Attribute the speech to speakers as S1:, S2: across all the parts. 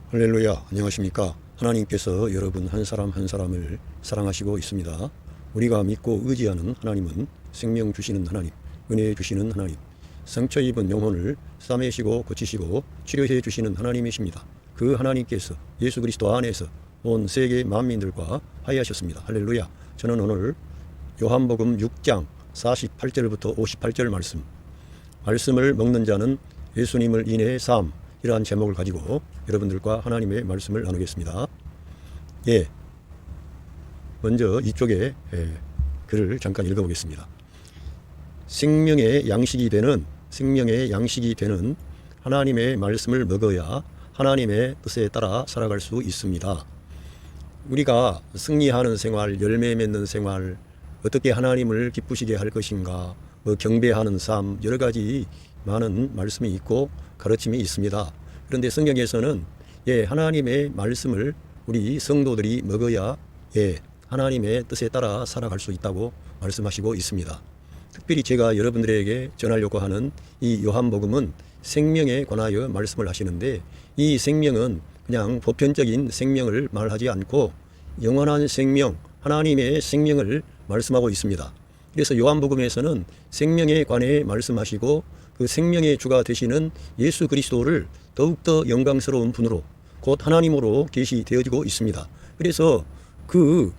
S1: 할렐루야, 안녕하십니까. 하나님께서 여러분 한 사람 한 사람을 사랑하시고 있습니다. 우리가 믿고 의지하는 하나님은 생명 주시는 하나님, 은혜 주시는 하나님, 상처 입은 영혼을 싸매시고 고치시고 치료해 주시는 하나님이십니다. 그 하나님께서 예수 그리스도 안에서 온 세계 만민들과 화해하셨습니다. 할렐루야. 저는 오늘 요한복음 6장 48절부터 58절 말씀을 먹는 자는 예수님을 인해의 삶, 이러한 제목을 가지고 여러분들과 하나님의 말씀을 나누겠습니다. 먼저 이쪽에 글을 잠깐 읽어보겠습니다. 생명의 양식이 되는 하나님의 말씀을 먹어야 하나님의 뜻에 따라 살아갈 수 있습니다. 우리가 승리하는 생활, 열매 맺는 생활, 어떻게 하나님을 기쁘시게 할 것인가, 경배하는 삶, 여러 가지 많은 말씀이 있고 가르침이 있습니다. 그런데 성경에서는 하나님의 말씀을 우리 성도들이 먹어야 하나님의 뜻에 따라 살아갈 수 있다고 말씀하시고 있습니다. 특별히 제가 여러분들에게 전하려고 하는 이 요한복음은 생명에 관하여 말씀을 하시는데, 이 생명은 그냥 보편적인 생명을 말하지 않고 영원한 생명, 하나님의 생명을 말씀하고 있습니다. 그래서 요한복음에서는 생명에 관해 말씀하시고 그 생명의 주가 되시는 예수 그리스도를 더욱더 영광스러운 분으로 곧 하나님으로 계시되어지고 있습니다. 그래서 그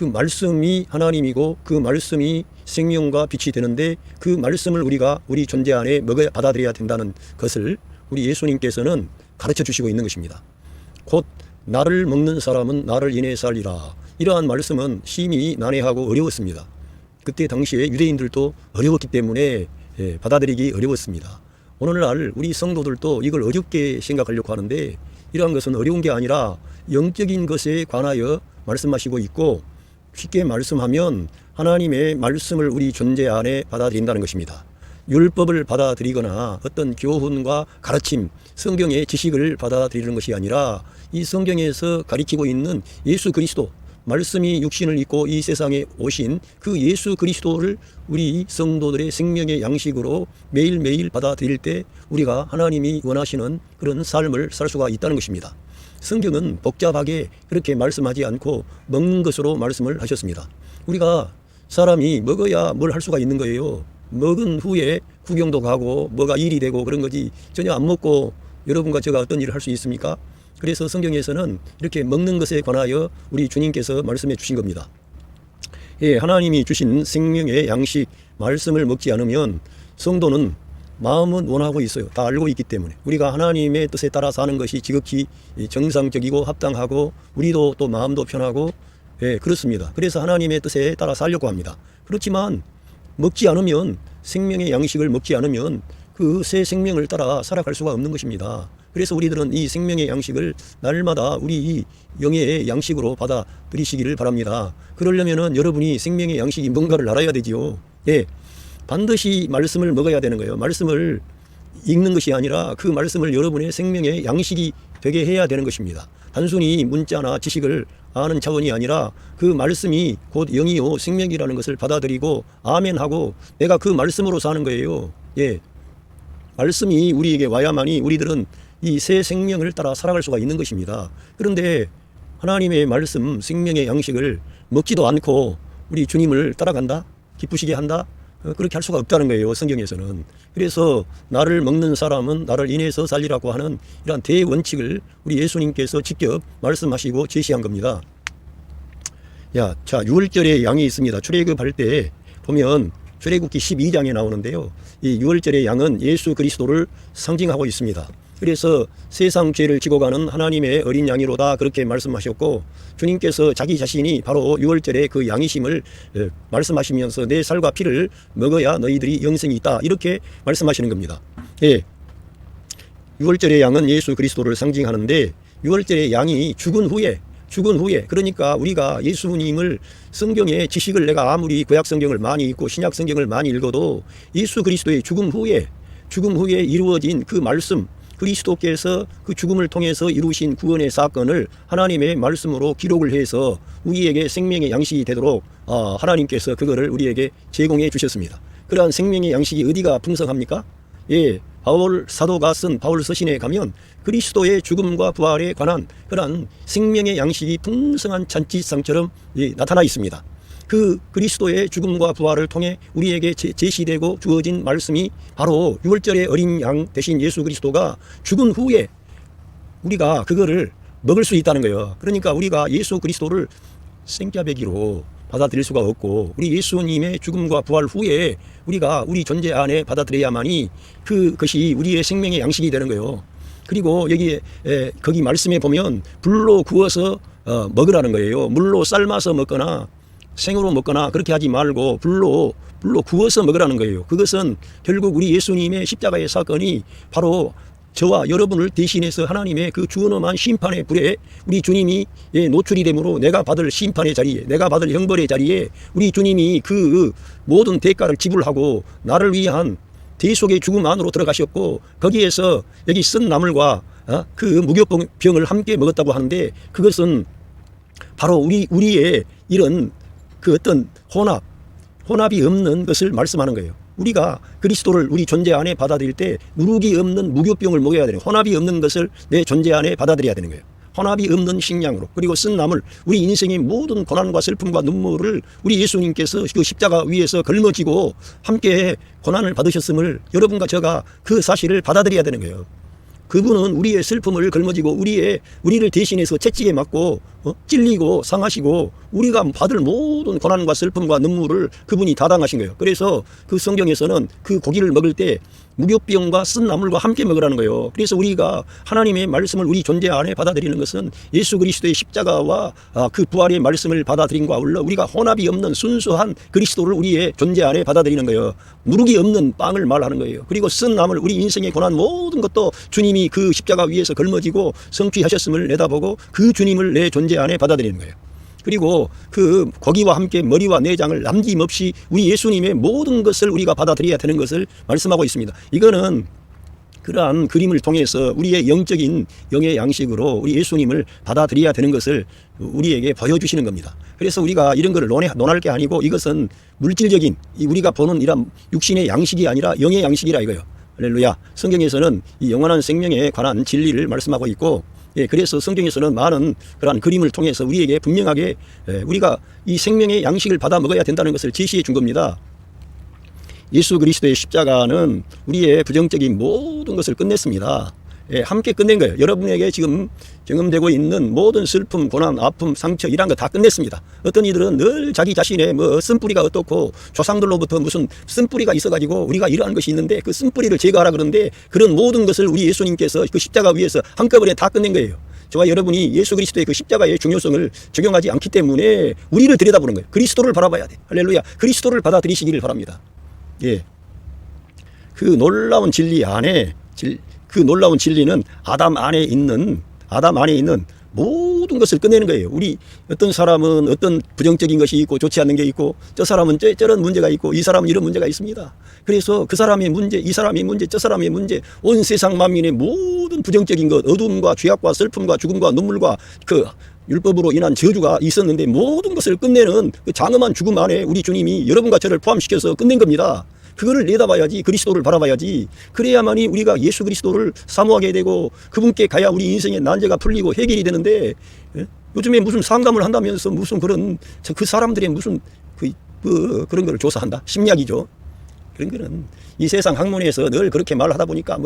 S1: 말씀이 하나님이고 그 말씀이 생명과 빛이 되는데, 그 말씀을 우리가 우리 존재 안에 먹어 받아들여야 된다는 것을 우리 예수님께서는 가르쳐 주시고 있는 것입니다. 곧 나를 먹는 사람은 나를 인해 살리라. 이러한 말씀은 심히 난해하고 어려웠습니다. 그때 당시에 유대인들도 어려웠기 때문에 받아들이기 어려웠습니다. 오늘날 우리 성도들도 이걸 어렵게 생각하려고 하는데, 이러한 것은 어려운 게 아니라 영적인 것에 관하여 말씀하시고 있고, 쉽게 말씀하면 하나님의 말씀을 우리 존재 안에 받아들인다는 것입니다. 율법을 받아들이거나 어떤 교훈과 가르침, 성경의 지식을 받아들이는 것이 아니라 이 성경에서 가리키고 있는 예수 그리스도, 말씀이 육신을 입고 이 세상에 오신 그 예수 그리스도를 우리 성도들의 생명의 양식으로 매일매일 받아들일 때 우리가 하나님이 원하시는 그런 삶을 살 수가 있다는 것입니다. 성경은 복잡하게 그렇게 말씀하지 않고 먹는 것으로 말씀을 하셨습니다. 우리가 사람이 먹어야 뭘 할 수가 있는 거예요. 먹은 후에 구경도 가고 뭐가 일이 되고 그런 거지, 전혀 안 먹고 여러분과 제가 어떤 일을 할 수 있습니까? 그래서 성경에서는 이렇게 먹는 것에 관하여 우리 주님께서 말씀해 주신 겁니다. 하나님이 주신 생명의 양식, 말씀을 먹지 않으면 성도는 마음은 원하고 있어요. 다 알고 있기 때문에. 우리가 하나님의 뜻에 따라 사는 것이 지극히 정상적이고 합당하고 우리도 또 마음도 편하고 그렇습니다. 그래서 하나님의 뜻에 따라 살려고 합니다. 그렇지만 먹지 않으면, 생명의 양식을 먹지 않으면 그 새 생명을 따라 살아갈 수가 없는 것입니다. 그래서 우리들은 이 생명의 양식을 날마다 우리 영의 양식으로 받아들이시기를 바랍니다. 그러려면은 여러분이 생명의 양식이 뭔가를 알아야 되지요. 반드시 말씀을 먹어야 되는 거예요. 말씀을 읽는 것이 아니라 그 말씀을 여러분의 생명의 양식이 되게 해야 되는 것입니다. 단순히 문자나 지식을 아는 차원이 아니라 그 말씀이 곧 영이요 생명이라는 것을 받아들이고 아멘하고 내가 그 말씀으로 사는 거예요. 말씀이 우리에게 와야만이 우리들은 이 새 생명을 따라 살아갈 수가 있는 것입니다. 그런데 하나님의 말씀, 생명의 양식을 먹지도 않고 우리 주님을 따라간다? 기쁘시게 한다? 그렇게 할 수가 없다는 거예요, 성경에서는. 그래서 나를 먹는 사람은 나를 인해서 살리라고 하는 이러한 대원칙을 우리 예수님께서 직접 말씀하시고 제시한 겁니다. 자, 6월절에 양이 있습니다. 출애굽할 때 보면 출애굽기 12장에 나오는데요. 이 6월절의 양은 예수 그리스도를 상징하고 있습니다. 그래서 세상 죄를 지고 가는 하나님의 어린 양이로다, 그렇게 말씀하셨고, 주님께서 자기 자신이 바로 6월절의 그 양이심을 말씀하시면서 내 살과 피를 먹어야 너희들이 영생이 있다, 이렇게 말씀하시는 겁니다. 6월절의 양은 예수 그리스도를 상징하는데, 6월절의 양이 죽은 후에, 그러니까 우리가 예수님을, 성경의 지식을 내가 아무리 구약 성경을 많이 읽고 신약 성경을 많이 읽어도 예수 그리스도의 죽음 후에 이루어진 그 말씀, 그리스도께서 그 죽음을 통해서 이루신 구원의 사건을 하나님의 말씀으로 기록을 해서 우리에게 생명의 양식이 되도록 하나님께서 그거를 우리에게 제공해 주셨습니다. 그러한 생명의 양식이 어디가 풍성합니까? 바울 사도가 쓴 바울 서신에 가면 그리스도의 죽음과 부활에 관한 그러한 생명의 양식이 풍성한 잔치상처럼 나타나 있습니다. 그 그리스도의 죽음과 부활을 통해 우리에게 제시되고 주어진 말씀이 바로 6월절의 어린 양 대신 예수 그리스도가 죽은 후에 우리가 그거를 먹을 수 있다는 거예요. 그러니까 우리가 예수 그리스도를 생짜배기로 받아들일 수가 없고, 우리 예수님의 죽음과 부활 후에 우리가 우리 존재 안에 받아들여야만이 그것이 우리의 생명의 양식이 되는 거예요. 그리고 여기에 거기 말씀에 보면 불로 구워서 먹으라는 거예요. 물로 삶아서 먹거나 생으로 먹거나 그렇게 하지 말고 불로 구워서 먹으라는 거예요. 그것은 결국 우리 예수님의 십자가의 사건이 바로 저와 여러분을 대신해서 하나님의 그 주어nom한 심판의 불에 우리 주님이 노출이 되므로 내가 받을 심판의 자리에, 내가 받을 형벌의 자리에 우리 주님이 그 모든 대가를 지불하고 나를 위한 대속의 죽음 안으로 들어가셨고, 거기에서 여기 쓴 나물과 그 무교병을 함께 먹었다고 하는데, 그것은 바로 우리의 이런 그 어떤 혼합이 없는 것을 말씀하는 거예요. 우리가 그리스도를 우리 존재 안에 받아들일 때 누룩이 없는 무교병을 먹여야 되는, 혼합이 없는 것을 내 존재 안에 받아들여야 되는 거예요. 혼합이 없는 식량으로. 그리고 쓴 나물, 우리 인생의 모든 고난과 슬픔과 눈물을 우리 예수님께서 그 십자가 위에서 걸머지고 함께 고난을 받으셨음을 여러분과 제가 그 사실을 받아들여야 되는 거예요. 그분은 우리의 슬픔을 걸머지고 우리를 대신해서 채찍에 맞고 찔리고 상하시고 우리가 받을 모든 고난과 슬픔과 눈물을 그분이 다 당하신 거예요. 그래서 그 성경에서는 그 고기를 먹을 때 무교병과 쓴 나물과 함께 먹으라는 거예요. 그래서 우리가 하나님의 말씀을 우리 존재 안에 받아들이는 것은 예수 그리스도의 십자가와 그 부활의 말씀을 받아들인과 아울러 우리가 혼합이 없는 순수한 그리스도를 우리의 존재 안에 받아들이는 거예요. 누룩이 없는 빵을 말하는 거예요. 그리고 쓴 나물, 우리 인생의 고난 모든 것도 주님이 그 십자가 위에서 걸머지고 성취하셨음을 내다보고 그 주님을 내 존재 안에 받아들이는 거예요. 그리고 그 고기와 함께 머리와 내장을 남김없이 우리 예수님의 모든 것을 우리가 받아들여야 되는 것을 말씀하고 있습니다. 이거는 그러한 그림을 통해서 우리의 영의 양식으로 우리 예수님을 받아들여야 되는 것을 우리에게 보여주시는 겁니다. 그래서 우리가 이런 것을 논할 게 아니고, 이것은 물질적인 우리가 보는 이런 육신의 양식이 아니라 영의 양식이라 이거예요. 할렐루야. 성경에서는 이 영원한 생명에 관한 진리를 말씀하고 있고, 그래서 성경에서는 많은 그러한 그림을 통해서 우리에게 분명하게 우리가 이 생명의 양식을 받아 먹어야 된다는 것을 제시해 준 겁니다. 예수 그리스도의 십자가는 우리의 부정적인 모든 것을 끝냈습니다. 함께 끝낸 거예요. 여러분에게 지금 경험되고 있는 모든 슬픔, 고난, 아픔, 상처 이런 거 다 끝냈습니다. 어떤 이들은 늘 자기 자신의 쓴뿌리가 어떻고 조상들로부터 무슨 쓴뿌리가 있어가지고 우리가 이러한 것이 있는데 그 쓴뿌리를 제거하라 그러는데, 그런 모든 것을 우리 예수님께서 그 십자가 위에서 한꺼번에 다 끝낸 거예요. 저와 여러분이 예수 그리스도의 그 십자가의 중요성을 적용하지 않기 때문에 우리를 들여다보는 거예요. 그리스도를 바라봐야 돼. 할렐루야. 그리스도를 받아들이시기를 바랍니다. 그 놀라운 진리 안에 그 놀라운 진리는 아담 안에 있는 모든 것을 끝내는 거예요. 우리 어떤 사람은 어떤 부정적인 것이 있고 좋지 않는 게 있고, 저 사람은 저런 문제가 있고, 이 사람은 이런 문제가 있습니다. 그래서 그 사람의 문제, 이 사람의 문제, 저 사람의 문제, 온 세상 만민의 모든 부정적인 것, 어둠과 죄악과 슬픔과 죽음과 눈물과 그 율법으로 인한 저주가 있었는데 모든 것을 끝내는 그 장엄한 죽음 안에 우리 주님이 여러분과 저를 포함시켜서 끝낸 겁니다. 그거를 내다봐야지, 그리스도를 바라봐야지. 그래야만이 우리가 예수 그리스도를 사모하게 되고 그분께 가야 우리 인생의 난제가 풀리고 해결이 되는데, 요즘에 무슨 상담을 한다면서 무슨 그런 그 사람들의 무슨 그런 걸 조사한다? 심리학이죠. 그런 거는 이 세상 학문에서 늘 그렇게 말하다 보니까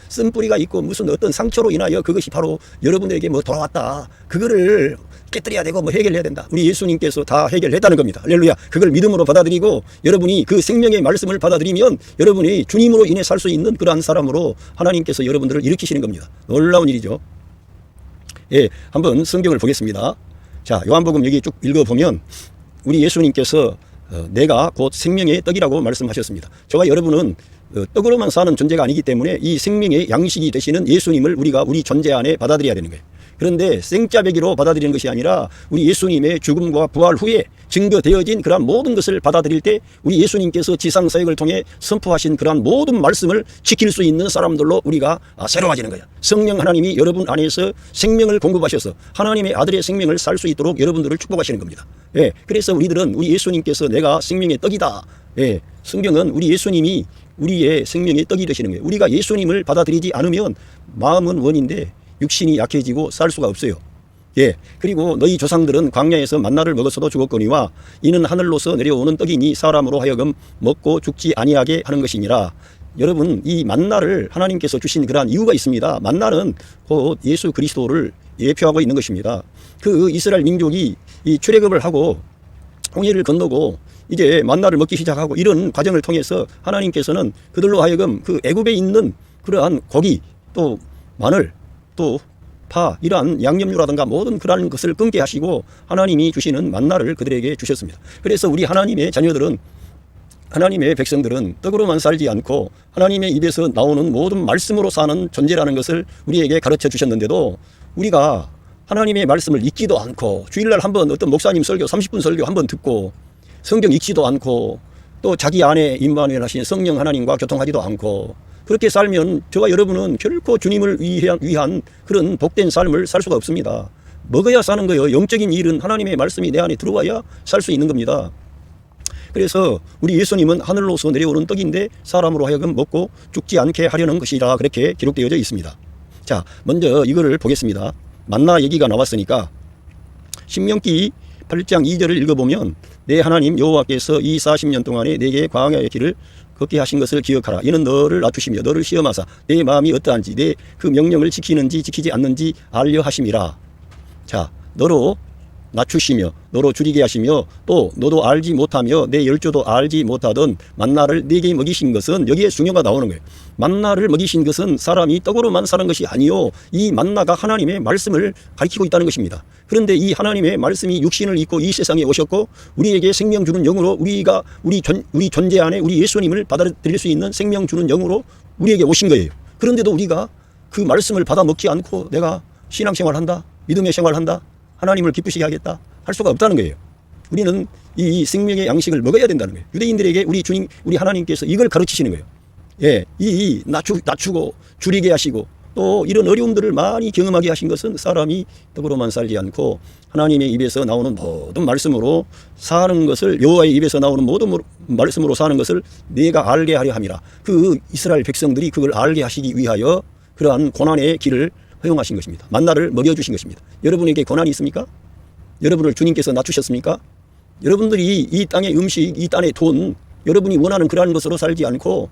S1: 쓴뿌리가 있고 무슨 어떤 상처로 인하여 그것이 바로 여러분에게 돌아왔다. 그거를 깨뜨려야 되고 해결해야 된다. 우리 예수님께서 다 해결했다는 겁니다. 할렐루야. 그걸 믿음으로 받아들이고 여러분이 그 생명의 말씀을 받아들이면 여러분이 주님으로 인해 살 수 있는 그러한 사람으로 하나님께서 여러분들을 일으키시는 겁니다. 놀라운 일이죠. 한번 성경을 보겠습니다. 자, 요한복음 여기 쭉 읽어보면 우리 예수님께서 내가 곧 생명의 떡이라고 말씀하셨습니다. 저와 여러분은 떡으로만 사는 존재가 아니기 때문에 이 생명의 양식이 되시는 예수님을 우리가 우리 존재 안에 받아들여야 되는 거예요. 그런데 생짜배기로 받아들이는 것이 아니라 우리 예수님의 죽음과 부활 후에 증거되어진 그러한 모든 것을 받아들일 때 우리 예수님께서 지상사역을 통해 선포하신 그러한 모든 말씀을 지킬 수 있는 사람들로 우리가 새로워지는 거예요. 성령 하나님이 여러분 안에서 생명을 공급하셔서 하나님의 아들의 생명을 살 수 있도록 여러분들을 축복하시는 겁니다. 그래서 우리들은 우리 예수님께서 내가 생명의 떡이다. 성경은 우리 예수님이 우리의 생명의 떡이 되시는 거예요. 우리가 예수님을 받아들이지 않으면 마음은 원인데 육신이 약해지고 살 수가 없어요. 예. 그리고 너희 조상들은 광야에서 만나를 먹었어도 죽었거니와 이는 하늘로서 내려오는 떡이니 사람으로 하여금 먹고 죽지 아니하게 하는 것이니라. 여러분, 이 만나를 하나님께서 주신 그러한 이유가 있습니다. 만나는 곧 예수 그리스도를 예표하고 있는 것입니다. 그 이스라엘 민족이 이 출애굽을 하고 홍해를 건너고 이제 만나를 먹기 시작하고 이런 과정을 통해서 하나님께서는 그들로 하여금 그 애굽에 있는 그러한 고기 또 마늘 또 파 이러한 양념류라든가 모든 그러한 것을 끊게 하시고 하나님이 주시는 만나를 그들에게 주셨습니다. 그래서 우리 하나님의 자녀들은 하나님의 백성들은 떡으로만 살지 않고 하나님의 입에서 나오는 모든 말씀으로 사는 존재라는 것을 우리에게 가르쳐 주셨는데도 우리가 하나님의 말씀을 읽지도 않고 주일날 한번 어떤 목사님 설교 30분 설교 한번 듣고 성경 읽지도 않고 또 자기 안에 임마누엘 하신 성령 하나님과 교통하지도 않고 그렇게 살면 저와 여러분은 결코 주님을 위한 그런 복된 삶을 살 수가 없습니다. 먹어야 사는 거예요. 영적인 일은 하나님의 말씀이 내 안에 들어와야 살 수 있는 겁니다. 그래서 우리 예수님은 하늘로서 내려오는 떡인데 사람으로 하여금 먹고 죽지 않게 하려는 것이라 그렇게 기록되어져 있습니다. 자, 먼저 이거를 보겠습니다. 만나 얘기가 나왔으니까 신명기 8장 2절을 읽어보면 내 하나님 여호와께서 이 40년 동안에 내게 광야의 길을 걷게 하신 것을 기억하라. 이는 너를 낮추시며 너를 시험하사 내 마음이 어떠한지 내 그 명령을 지키는지 지키지 않는지 알려 하심이라. 자, 너로 낮추시며 너로 줄이게 하시며 또 너도 알지 못하며 내 열조도 알지 못하던 만나를 네게 먹이신 것은 여기에 중요가 나오는 거예요. 만나를 먹이신 것은 사람이 떡으로만 사는 것이 아니요 이 만나가 하나님의 말씀을 가리키고 있다는 것입니다. 그런데 이 하나님의 말씀이 육신을 입고 이 세상에 오셨고 우리에게 생명 주는 영으로 우리가 우리 존재 안에 우리 예수님을 받아들일 수 있는 생명 주는 영으로 우리에게 오신 거예요. 그런데도 우리가 그 말씀을 받아 먹지 않고 내가 신앙생활한다 믿음의 생활한다 하나님을 기쁘시게 하겠다 할 수가 없다는 거예요. 우리는 이 생명의 양식을 먹어야 된다는 거예요. 유대인들에게 우리 주님, 우리 하나님께서 이걸 가르치시는 거예요. 예, 이 낮추고 줄이게 하시고 또 이런 어려움들을 많이 경험하게 하신 것은 사람이 떡으로만 살지 않고 하나님의 입에서 나오는 모든 말씀으로 사는 것을 여호와의 입에서 나오는 모든 말씀으로 사는 것을 내가 알게 하려 함이라. 그 이스라엘 백성들이 그걸 알게 하시기 위하여 그러한 고난의 길을 허용하신 것입니다. 만나를 먹여주신 것입니다. 여러분에게 고난이 있습니까? 여러분을 주님께서 낮추셨습니까? 여러분들이 이 땅의 음식, 이 땅의 돈, 여러분이 원하는 그러한 것으로 살지 않고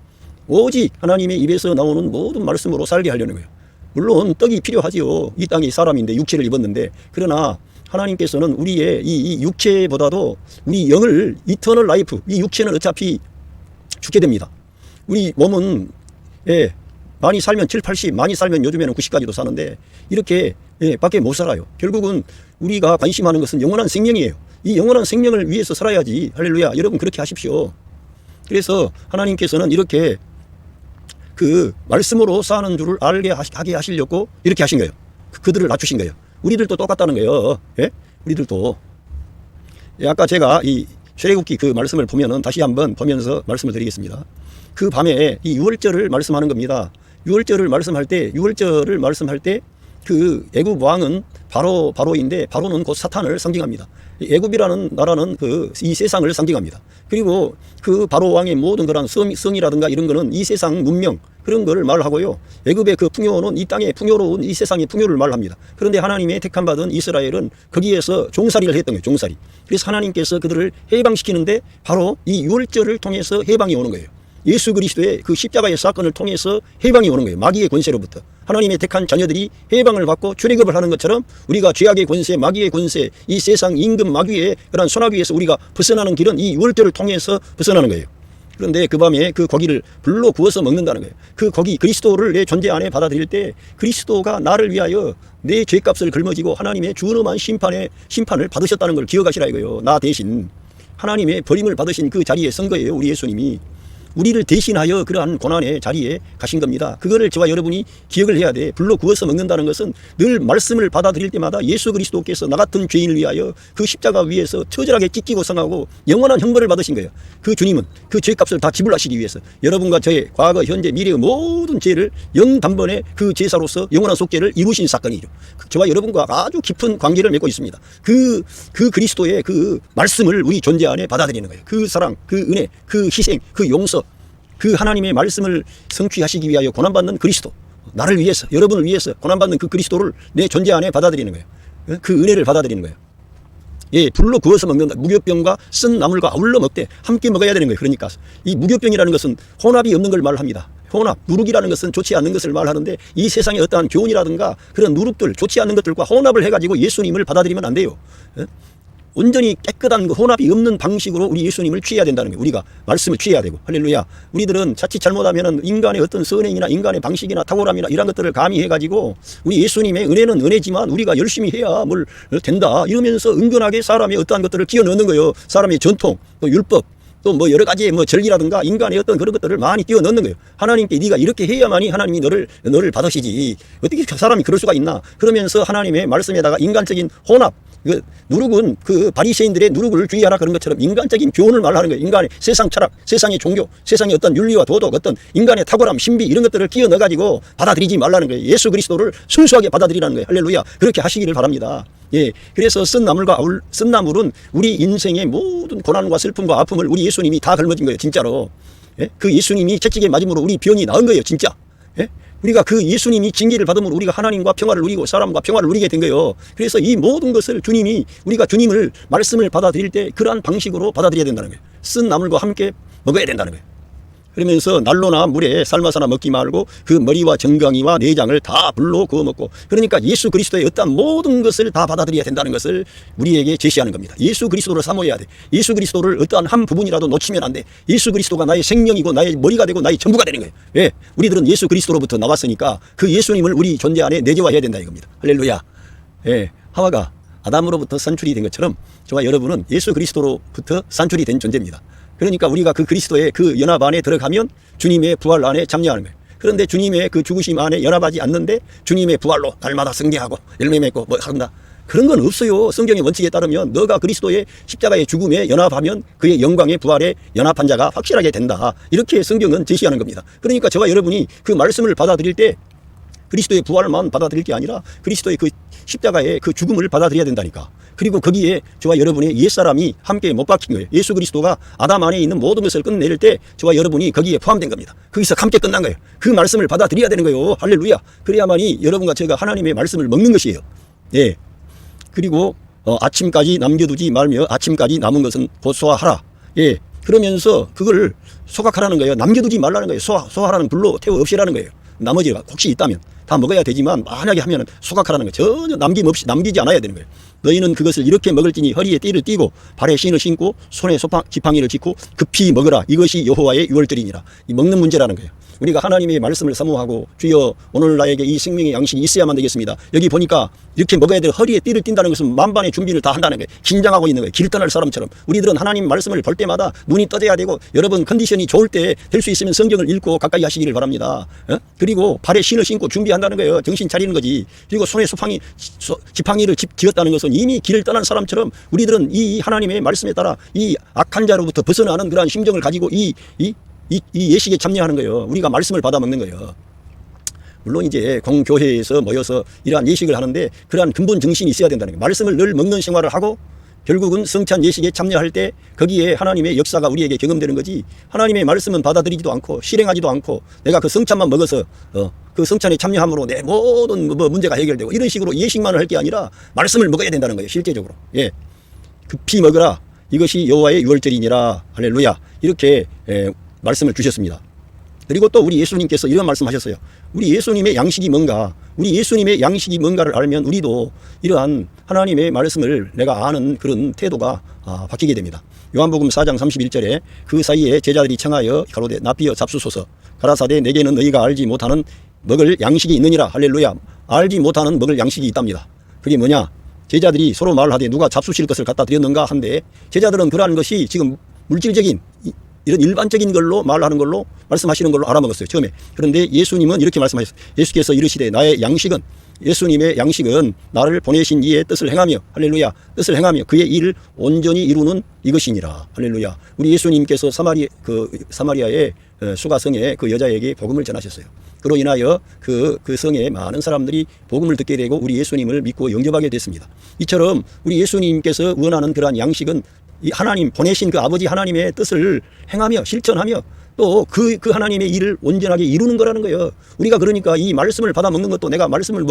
S1: 오직 하나님의 입에서 나오는 모든 말씀으로 살게 하려는 거예요. 물론 떡이 필요하지요. 이 땅이 사람인데 육체를 입었는데 그러나 하나님께서는 우리의 이 육체보다도 우리 영을 이터널 라이프, 이 육체는 어차피 죽게 됩니다. 우리 몸은 많이 살면 7, 80, 많이 살면 요즘에는 90까지도 사는데 이렇게 밖에 못 살아요. 결국은 우리가 관심하는 것은 영원한 생명이에요. 이 영원한 생명을 위해서 살아야지. 할렐루야. 여러분 그렇게 하십시오. 그래서 하나님께서는 이렇게 그 말씀으로 사는 줄을 알게 하게 하시려고 이렇게 하신 거예요. 그들을 낮추신 거예요. 우리들도 똑같다는 거예요. 예? 우리들도. 아까 제가 이 출애굽기 그 말씀을 보면은 다시 한번 보면서 말씀을 드리겠습니다. 그 밤에 이 유월절을 말씀하는 겁니다. 유월절을 말씀할 때 그 애굽 왕은 바로인데 바로는 곧 사탄을 상징합니다. 애굽이라는 나라는 이 세상을 상징합니다. 그리고 그 바로 왕의 모든 그런 성이라든가 이런 거는 이 세상 문명 그런 거를 말하고요. 애굽의 그 풍요는 이 땅의 풍요로운 이 세상의 풍요를 말합니다. 그런데 하나님의 택함 받은 이스라엘은 거기에서 종살이를 했던 거예요. 종살이. 그래서 하나님께서 그들을 해방시키는데 바로 이 유월절을 통해서 해방이 오는 거예요. 예수 그리스도의 그 십자가의 사건을 통해서 해방이 오는 거예요. 마귀의 권세로부터. 하나님의 택한 자녀들이 해방을 받고 출애굽을 하는 것처럼 우리가 죄악의 권세, 마귀의 권세, 이 세상 임금 마귀의 그런 손아귀에서 우리가 벗어나는 길은 이 유월절을 통해서 벗어나는 거예요. 그런데 그 밤에 그 고기를 불로 구워서 먹는다는 거예요. 그 고기 그리스도를 내 존재 안에 받아들일 때 그리스도가 나를 위하여 내 죄값을 짊어지고 하나님의 준엄한 심판을 받으셨다는 걸 기억하시라 이거예요. 나 대신 하나님의 버림을 받으신 그 자리에 선 거예요. 우리 예수님이. 우리를 대신하여 그러한 고난의 자리에 가신 겁니다. 그거를 저와 여러분이 기억을 해야 돼. 불로 구워서 먹는다는 것은 늘 말씀을 받아들일 때마다 예수 그리스도께서 나 같은 죄인을 위하여 그 십자가 위에서 처절하게 찢기고 상하고 영원한 형벌을 받으신 거예요. 그 주님은 그 죄값을 다 지불하시기 위해서 여러분과 저의 과거, 현재, 미래의 모든 죄를 영단번에 그 제사로서 영원한 속죄를 이루신 사건이죠. 저와 여러분과 아주 깊은 관계를 맺고 있습니다. 그 그리스도의 그 말씀을 우리 존재 안에 받아들이는 거예요. 그 사랑, 그 은혜, 그 희생, 그 용서 그 하나님의 말씀을 성취하시기 위하여 고난받는 그리스도, 나를 위해서, 여러분을 위해서 고난받는 그 그리스도를 내 존재 안에 받아들이는 거예요. 그 은혜를 받아들이는 거예요. 예, 불로 구워서 먹는다. 무교병과 쓴 나물과 아울러 먹되 함께 먹어야 되는 거예요. 그러니까 이 무교병이라는 것은 혼합이 없는 걸 말합니다. 혼합, 누룩이라는 것은 좋지 않는 것을 말하는데, 이 세상에 어떠한 교훈이라든가 그런 누룩들, 좋지 않는 것들과 혼합을 해가지고 예수님을 받아들이면 안 돼요. 예? 온전히 깨끗한 그 혼합이 없는 방식으로 우리 예수님을 취해야 된다는 거예요. 우리가 말씀을 취해야 되고. 할렐루야. 우리들은 자칫 잘못하면 인간의 어떤 선행이나 인간의 방식이나 탁월함이나 이런 것들을 가미해가지고 우리 예수님의 은혜는 은혜지만 우리가 열심히 해야 뭘 된다 이러면서 은근하게 사람의 어떠한 것들을 끼워 넣는 거예요. 사람의 전통, 또 율법, 또 뭐 여러 가지의 뭐 절기라든가 인간의 어떤 그런 것들을 많이 끼워 넣는 거예요. 하나님께 네가 이렇게 해야만이 하나님이 너를 받으시지. 어떻게 사람이 그럴 수가 있나. 그러면서 하나님의 말씀에다가 인간적인 혼합, 그 누룩은 그 바리새인들의 누룩을 주의하라 그런 것처럼 인간적인 교훈을 말하는 거예요. 인간의 세상 철학, 세상의 종교, 세상의 어떤 윤리와 도덕, 어떤 인간의 탁월함, 신비 이런 것들을 끼워 넣어가지고 받아들이지 말라는 거예요. 예수 그리스도를 순수하게 받아들이라는 거예요. 할렐루야. 그렇게 하시기를 바랍니다. 예, 그래서 쓴 나물은 우리 인생의 모든 고난과 슬픔과 아픔을 우리 예수님이 다 걸머진 거예요. 진짜로. 예? 그 예수님이 채찍에 맞음으로 우리 병이 나은 거예요. 진짜. 예? 우리가 그 예수님이 징계를 받음으로 우리가 하나님과 평화를 누리고 사람과 평화를 누리게 된 거예요. 그래서 이 모든 것을 우리가 주님을 말씀을 받아들일 때 그러한 방식으로 받아들여야 된다는 거예요. 쓴 나물과 함께 먹어야 된다는 거예요. 그러면서 난로나 물에 삶아서나 먹지 말고 그 머리와 정강이와 내장을 다 불로 구워 먹고, 그러니까 예수 그리스도의 어떤 모든 것을 다 받아들여야 된다는 것을 우리에게 제시하는 겁니다. 예수 그리스도를 사모해야 돼. 예수 그리스도를 어떠한 한 부분이라도 놓치면 안 돼. 예수 그리스도가 나의 생명이고 나의 머리가 되고 나의 전부가 되는 거예요. 왜? 우리들은 예수 그리스도로부터 나왔으니까 그 예수님을 우리 존재 안에 내재화해야 된다 이겁니다. 할렐루야. 예, 하와가 아담으로부터 산출이 된 것처럼 저와 여러분은 예수 그리스도로부터 산출이 된 존재입니다. 그러니까 우리가 그 그리스도의 그 연합 안에 들어가면 주님의 부활 안에 참여하는 거예요. 그런데 주님의 그 죽으심 안에 연합하지 않는데 주님의 부활로 날마다 승계하고 열매 맺고 뭐 한다. 그런 건 없어요. 성경의 원칙에 따르면 너가 그리스도의 십자가의 죽음에 연합하면 그의 영광의 부활에 연합한 자가 확실하게 된다. 이렇게 성경은 제시하는 겁니다. 그러니까 저와 여러분이 그 말씀을 받아들일 때 그리스도의 부활만 받아들일 게 아니라 그리스도의 그 십자가의 그 죽음을 받아들여야 된다니까. 그리고 거기에 저와 여러분의 옛사람이 함께 못 박힌 거예요. 예수 그리스도가 아담 안에 있는 모든 것을 끝낼 때 저와 여러분이 거기에 포함된 겁니다. 거기서 함께 끝난 거예요. 그 말씀을 받아들여야 되는 거예요. 할렐루야. 그래야만이 여러분과 제가 하나님의 말씀을 먹는 것이에요. 예. 그리고 아침까지 남겨두지 말며 아침까지 남은 것은 곧 소화하라. 예. 그러면서 그걸 소각하라는 거예요. 남겨두지 말라는 거예요. 소화하라는 불로 태워 없이라는 거예요. 나머지가 혹시 있다면 다 먹어야 되지만 만약에 하면 소각하라는 거예요. 전혀 남김없이 남기지 않아야 되는 거예요. 너희는 그것을 이렇게 먹을지니 허리에 띠를 띠고 발에 신을 신고 손에 지팡이를 짚고 급히 먹으라. 이것이 여호와의 유월절이니라. 이 먹는 문제라는 거예요. 우리가 하나님의 말씀을 사모하고 주여 오늘 나에게 이 생명의 양식이 있어야만 되겠습니다. 여기 보니까 이렇게 먹어야 될 허리에 띠를 띈다는 것은 만반의 준비를 다 한다는 거예요. 긴장하고 있는 거예요. 길 떠날 사람처럼. 우리들은 하나님 말씀을 볼 때마다 눈이 떠져야 되고, 여러분 컨디션이 좋을 때 될 수 있으면 성경을 읽고 가까이 하시기를 바랍니다. 그리고 발에 신을 신고 준비한다는 거예요. 정신 차리는 거지. 그리고 손에 지팡이를 쥐었다는 것은 이미 길을 떠난 사람처럼 우리들은 이 하나님의 말씀에 따라 이 악한 자로부터 벗어나는 그러한 심정을 가지고 이 예식에 참여하는 거예요. 우리가 말씀을 받아 먹는 거예요. 물론 이제 공교회에서 모여서 이러한 예식을 하는데 그러한 근본 정신이 있어야 된다는 거예요. 말씀을 늘 먹는 생활을 하고 결국은 성찬 예식에 참여할 때 거기에 하나님의 역사가 우리에게 경험되는 거지, 하나님의 말씀은 받아들이지도 않고 실행하지도 않고 내가 그 성찬만 먹어서 그 성찬에 참여함으로 내 모든 문제가 해결되고 이런 식으로 예식만을 할 게 아니라 말씀을 먹어야 된다는 거예요. 실제적으로. 예. 급히 먹으라. 이것이 여호와의 유월절이니라. 할렐루야. 이렇게 말씀을 주셨습니다. 그리고 또 우리 예수님께서 이런 말씀하셨어요. 우리 예수님의 양식이 뭔가, 우리 예수님의 양식이 뭔가를 알면 우리도 이러한 하나님의 말씀을 내가 아는 그런 태도가 바뀌게 됩니다. 요한복음 4장 31절에 그 사이에 제자들이 청하여 가로되 납비여 잡수소서. 가라사대 내게는 너희가 알지 못하는 먹을 양식이 있느니라. 할렐루야. 알지 못하는 먹을 양식이 있답니다. 그게 뭐냐? 제자들이 서로 말하되 누가 잡수실 것을 갖다 드렸는가 한데, 제자들은 그러한 것이 지금 물질적인 이런 일반적인 걸로 말하는 걸로 말씀하시는 걸로 알아먹었어요, 처음에. 그런데 예수님은 이렇게 말씀하셨어요. 예수께서 이르시되 나의 양식은, 예수님의 양식은 나를 보내신 이의 뜻을 행하며, 할렐루야, 뜻을 행하며 그의 일을 온전히 이루는 이것이니라. 할렐루야. 우리 예수님께서 사마리아의 수가성의 그 여자에게 복음을 전하셨어요. 그로 인하여 그 성에 많은 사람들이 복음을 듣게 되고 우리 예수님을 믿고 영접하게 됐습니다. 이처럼 우리 예수님께서 원하는 그러한 양식은 이 하나님 보내신 그 아버지 하나님의 뜻을 행하며 실천하며 또 그 하나님의 일을 온전하게 이루는 거라는 거예요. 우리가 그러니까 이 말씀을 받아 먹는 것도 내가 말씀을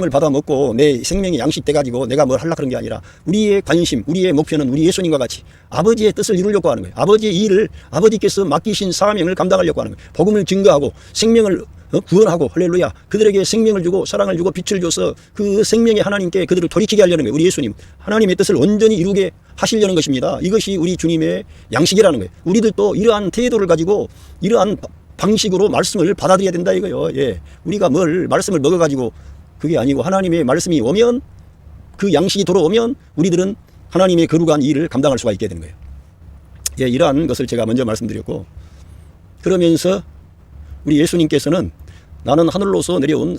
S1: 받아 먹고 내 생명이 양식돼 가지고 내가 뭘 하려고 그런 게 아니라 우리의 관심, 우리의 목표는 우리 예수님과 같이 아버지의 뜻을 이루려고 하는 거예요. 아버지의 일을 아버지께서 맡기신 사명을 감당하려고 하는 거예요. 복음을 증거하고 생명을 구원하고, 할렐루야, 그들에게 생명을 주고 사랑을 주고 빛을 줘서 그 생명의 하나님께 그들을 돌이키게 하려는 거예요. 우리 예수님 하나님의 뜻을 온전히 이루게 하시려는 것입니다. 이것이 우리 주님의 양식이라는 거예요. 우리들도 이러한 태도를 가지고 이러한 방식으로 말씀을 받아들여야 된다 이거예요. 예. 우리가 뭘 말씀을 먹어가지고 그게 아니고 하나님의 말씀이 오면, 그 양식이 돌아오면 우리들은 하나님의 거룩한 일을 감당할 수가 있게 되는 거예요. 예, 이러한 것을 제가 먼저 말씀드렸고, 그러면서 우리 예수님께서는 나는 하늘로서 내려온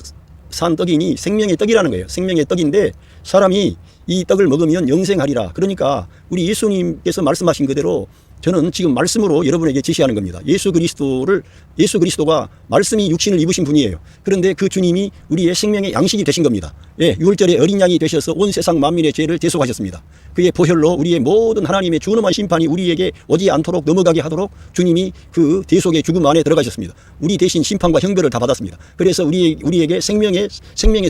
S1: 산 떡이니 생명의 떡이라는 거예요. 생명의 떡인데 사람이 이 떡을 먹으면 영생하리라. 그러니까 우리 예수님께서 말씀하신 그대로 저는 지금 말씀으로 여러분에게 제시하는 겁니다. 예수 그리스도가 말씀이 육신을 입으신 분이에요. 그런데 그 주님이 우리의 생명의 양식이 되신 겁니다. 예, 6월절에 어린 양이 되셔서 온 세상 만민의 죄를 대속하셨습니다. 그의 보혈로 우리의 모든 하나님의 준엄한 심판이 우리에게 오지 않도록 넘어가게 하도록 주님이 그 대속의 죽음 안에 들어가셨습니다. 우리 대신 심판과 형벌을 다 받았습니다. 그래서 우리에게 생명의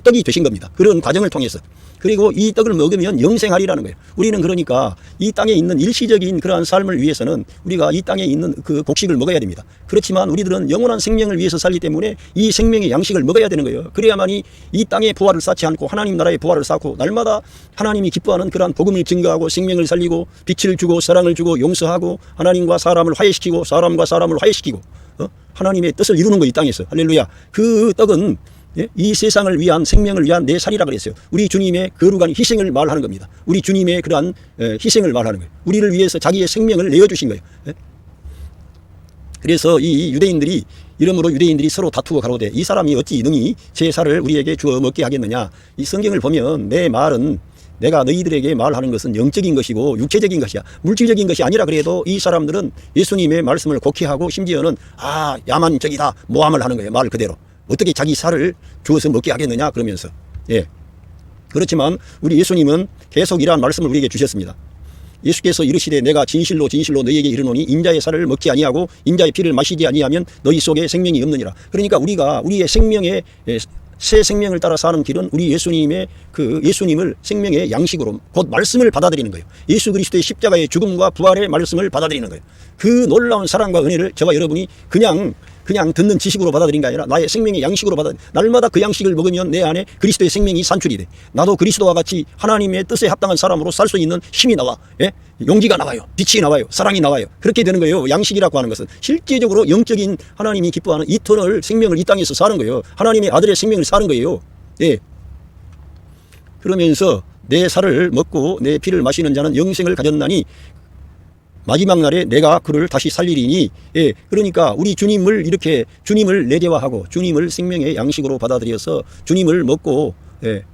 S1: 떡이 되신 겁니다. 그런 과정을 통해서. 그리고 이 떡을 먹으면 영생하리라는 거예요. 우리는 그러니까 이 땅에 있는 일시적인 그러한 삶을 위해서는 우리가 이 땅에 있는 그 곡식을 먹어야 됩니다. 그렇지만 우리들은 영원한 생명을 위해서 살기 때문에 이 생명의 양식을 먹어야 되는 거예요. 그래야만이 이 땅의 부활을 쌓지 않고 하나님 나라의 부활을 쌓고 날마다 하나님이 기뻐하는 그러한 복음을 증거하고 생명을 살리고 빛을 주고 사랑을 주고 용서하고 하나님과 사람을 화해시키고 사람과 사람을 화해시키고 하나님의 뜻을 이루는 거 이 땅에서. 할렐루야. 그 떡은 이 세상을 위한 생명을 위한 내 살이라 그랬어요. 우리 주님의 거룩한 희생을 말하는 겁니다. 우리 주님의 그러한 희생을 말하는 거예요. 우리를 위해서 자기의 생명을 내어주신 거예요. 그래서 이 유대인들이 서로 다투고 가로되 이 사람이 어찌 능히 제 살을 우리에게 주어 먹게 하겠느냐. 이 성경을 보면 내 말은 내가 너희들에게 말하는 것은 영적인 것이고 육체적인 것이야. 물질적인 것이 아니라 그래도 이 사람들은 예수님의 말씀을 곡해하고 심지어는 야만적이다 모함을 하는 거예요. 말 그대로. 어떻게 자기 살을 주어서 먹게 하겠느냐 그러면서. 예. 그렇지만 우리 예수님은 계속 이러한 말씀을 우리에게 주셨습니다. 예수께서 이르시되 내가 진실로 너희에게 이르노니 인자의 살을 먹지 아니하고 인자의 피를 마시지 아니하면 너희 속에 생명이 없느니라. 그러니까 우리가 우리의 생명의 새 생명을 따라 사는 길은 우리 예수님의 예수님을 생명의 양식으로 곧 말씀을 받아들이는 거예요. 예수 그리스도의 십자가의 죽음과 부활의 말씀을 받아들이는 거예요. 그 놀라운 사랑과 은혜를 저와 여러분이 그냥 듣는 지식으로 받아들인 게 아니라 나의 생명의 양식으로 날마다 그 양식을 먹으면 내 안에 그리스도의 생명이 산출이 돼. 나도 그리스도와 같이 하나님의 뜻에 합당한 사람으로 살 수 있는 힘이 나와. 예? 용기가 나와요. 빛이 나와요. 사랑이 나와요. 그렇게 되는 거예요. 양식이라고 하는 것은 실제적으로 영적인 하나님이 기뻐하는 이터널 생명을 이 땅에서 사는 거예요. 하나님의 아들의 생명을 사는 거예요. 예. 그러면서 내 살을 먹고 내 피를 마시는 자는 영생을 가졌나니 마지막 날에 내가 그를 다시 살리리니. 예, 그러니까 우리 주님을 내재화하고 주님을 생명의 양식으로 받아들여서 주님을 먹고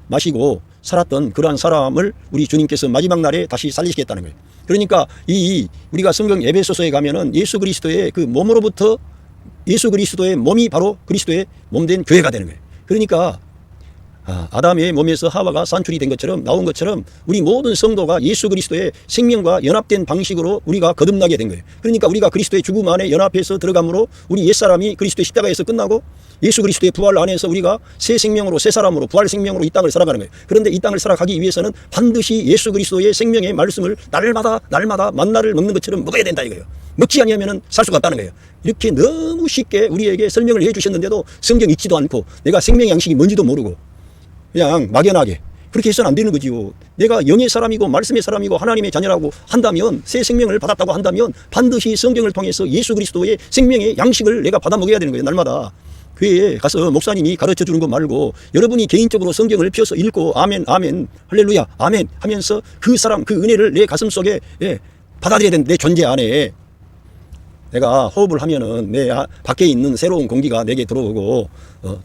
S1: 마시고 살았던 그러한 사람을 우리 주님께서 마지막 날에 다시 살리시겠다는 거예요. 그러니까 우리가 성경 에베소서에 가면은 예수 그리스도의 그 몸으로부터 예수 그리스도의 몸이 바로 그리스도의 몸된 교회가 되는 거예요. 그러니까 아담의 몸에서 하와가 산출이 된 것처럼 나온 것처럼 우리 모든 성도가 예수 그리스도의 생명과 연합된 방식으로 우리가 거듭나게 된 거예요. 그러니까 우리가 그리스도의 죽음 안에 연합해서 들어감으로 우리 옛사람이 그리스도의 십자가에서 끝나고 예수 그리스도의 부활 안에서 우리가 새 생명으로 새 사람으로 부활 생명으로 이 땅을 살아가는 거예요. 그런데 이 땅을 살아가기 위해서는 반드시 예수 그리스도의 생명의 말씀을 날마다 만나를 먹는 것처럼 먹어야 된다 이거예요. 먹지 아니하면 살 수가 없다는 거예요. 이렇게 너무 쉽게 우리에게 설명을 해 주셨는데도 성경 읽지도 않고 내가 생명의 양식이 뭔지도 모르고 그냥 막연하게 그렇게 해서는 안 되는 거지요. 내가 영의 사람이고 말씀의 사람이고 하나님의 자녀라고 한다면, 새 생명을 받았다고 한다면 반드시 성경을 통해서 예수 그리스도의 생명의 양식을 내가 받아 먹어야 되는 거예요. 날마다 교회에 가서 목사님이 가르쳐 주는 거 말고 여러분이 개인적으로 성경을 펴서 읽고 아멘 할렐루야 아멘 하면서 그 은혜를 내 가슴 속에 받아들여야 되는 내 존재 안에 내가 호흡을 하면은 내 밖에 있는 새로운 공기가 내게 들어오고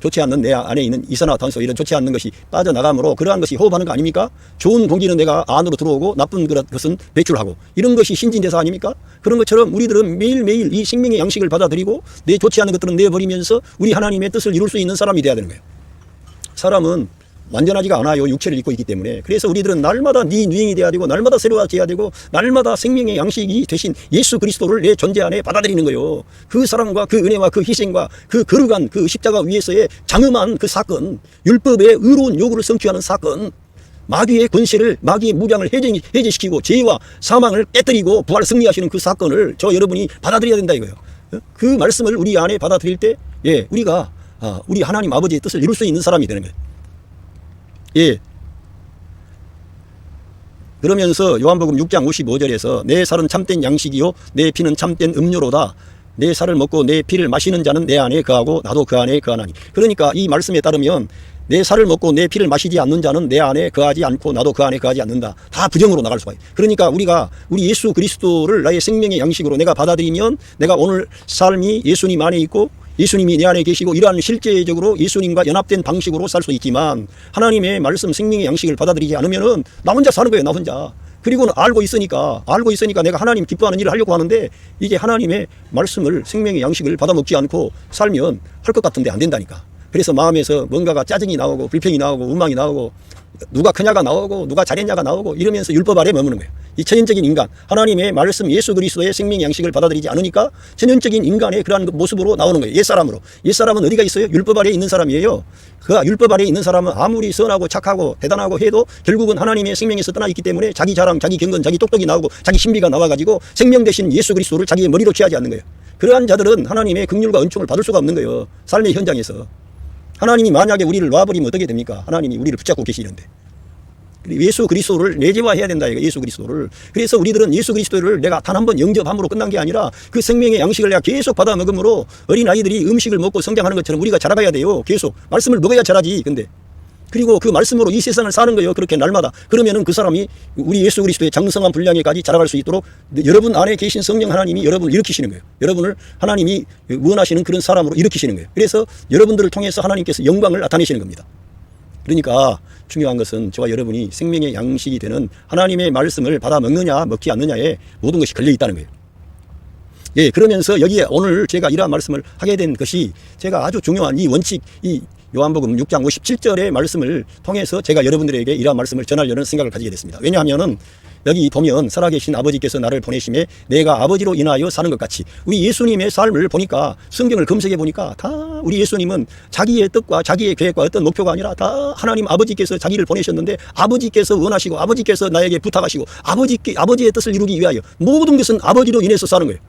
S1: 좋지 않는 내 안에 있는 이산화탄소 이런 좋지 않는 것이 빠져나가므로 그러한 것이 호흡하는 거 아닙니까? 좋은 공기는 내가 안으로 들어오고 나쁜 것은 배출하고 이런 것이 신진대사 아닙니까? 그런 것처럼 우리들은 매일매일 이 생명의 양식을 받아들이고 내 좋지 않은 것들은 내버리면서 우리 하나님의 뜻을 이룰 수 있는 사람이 돼야 되는 거예요. 사람은 완전하지가 않아요. 육체를 입고 있기 때문에. 그래서 우리들은 날마다 네 유행이 돼야 되고 날마다 새로워져야 되고 날마다 생명의 양식이 되신 예수 그리스도를 내 존재 안에 받아들이는 거예요. 그 사랑과 그 은혜와 그 희생과 그 거룩한 그 십자가 위에서의 장엄한 그 사건, 율법의 의로운 요구를 성취하는 사건, 마귀의 권세를, 마귀의 무장을 해제시키고 죄와 사망을 깨뜨리고 부활 승리하시는 그 사건을 저 여러분이 받아들여야 된다 이거예요. 그 말씀을 우리 안에 받아들일 때, 예, 우리가 우리 하나님 아버지의 뜻을 이룰 수 있는 사람이 되는 거예요. 예. 그러면서 요한복음 6장 55절에서 내 살은 참된 양식이요 내 피는 참된 음료로다. 내 살을 먹고 내 피를 마시는 자는 내 안에 거하고 나도 그 안에 거하나니. 그러니까 이 말씀에 따르면 내 살을 먹고 내 피를 마시지 않는 자는 내 안에 거하지 않고 나도 그 안에 거하지 않는다. 다 부정으로 나갈 수가 있어요. 그러니까 우리가 우리 예수 그리스도를 나의 생명의 양식으로 내가 받아들이면 내가 오늘 삶이 예수님 안에 있고 예수님이 내 안에 계시고 이러한 실제적으로 예수님과 연합된 방식으로 살 수 있지만 하나님의 말씀 생명의 양식을 받아들이지 않으면은 나 혼자 사는 거예요. 나 혼자. 그리고는 알고 있으니까 내가 하나님 기뻐하는 일을 하려고 하는데 이게 하나님의 말씀을 생명의 양식을 받아 먹지 않고 살면 할 것 같은데 안 된다니까. 그래서 마음에서 뭔가가 짜증이 나오고 불평이 나오고 원망이 나오고 누가 크냐가 나오고 누가 잘했냐가 나오고 이러면서 율법 아래 머무는 거예요. 이 천연적인 인간, 하나님의 말씀 예수 그리스도의 생명의 양식을 받아들이지 않으니까 천연적인 인간의 그러한 모습으로 나오는 거예요. 옛사람으로. 옛사람은 어디가 있어요? 율법 아래에 있는 사람이에요. 그 율법 아래에 있는 사람은 아무리 선하고 착하고 대단하고 해도 결국은 하나님의 생명에서 떠나 있기 때문에 자기 자랑, 자기 경건, 자기 똑똑이 나오고 자기 신비가 나와가지고 생명 대신 예수 그리스도를 자기의 머리로 취하지 않는 거예요. 그러한 자들은 하나님의 긍휼과 은총을 받을 수가 없는 거예요. 삶의 현장에서. 하나님이 만약에 우리를 놔버리면 어떻게 됩니까? 하나님이 우리를 붙잡고 계시는데. 예수 그리스도를 내재화해야 된다 이거 예수 그리스도를. 그래서 우리들은 예수 그리스도를 내가 단 한 번 영접함으로 끝난 게 아니라 그 생명의 양식을 내가 계속 받아 먹음으로 어린아이들이 음식을 먹고 성장하는 것처럼 우리가 자라가야 돼요. 계속 말씀을 먹어야 자라지. 근데 그리고 그 말씀으로 이 세상을 사는 거예요. 그렇게 날마다. 그러면은 그 사람이 우리 예수 그리스도의 장성한 분량에까지 자라갈 수 있도록 여러분 안에 계신 성령 하나님이 여러분을 일으키시는 거예요. 여러분을 하나님이 원하시는 그런 사람으로 일으키시는 거예요. 그래서 여러분들을 통해서 하나님께서 영광을 나타내시는 겁니다. 그러니까 중요한 것은 저와 여러분이 생명의 양식이 되는 하나님의 말씀을 받아 먹느냐 먹지 않느냐에 모든 것이 걸려 있다는 거예요. 예, 그러면서 여기에 오늘 제가 이러한 말씀을 하게 된 것이 제가 아주 중요한 이 원칙, 이 요한복음 6장 57절의 말씀을 통해서 제가 여러분들에게 이러한 말씀을 전하려는 생각을 가지게 됐습니다. 왜냐하면은 여기 보면 살아계신 아버지께서 나를 보내심에 내가 아버지로 인하여 사는 것 같이 우리 예수님의 삶을 보니까 성경을 검색해 보니까 다 우리 예수님은 자기의 뜻과 자기의 계획과 어떤 목표가 아니라 다 하나님 아버지께서 자기를 보내셨는데 아버지께서 원하시고 아버지께서 나에게 부탁하시고 아버지의 뜻을 이루기 위하여 모든 것은 아버지로 인해서 사는 거예요.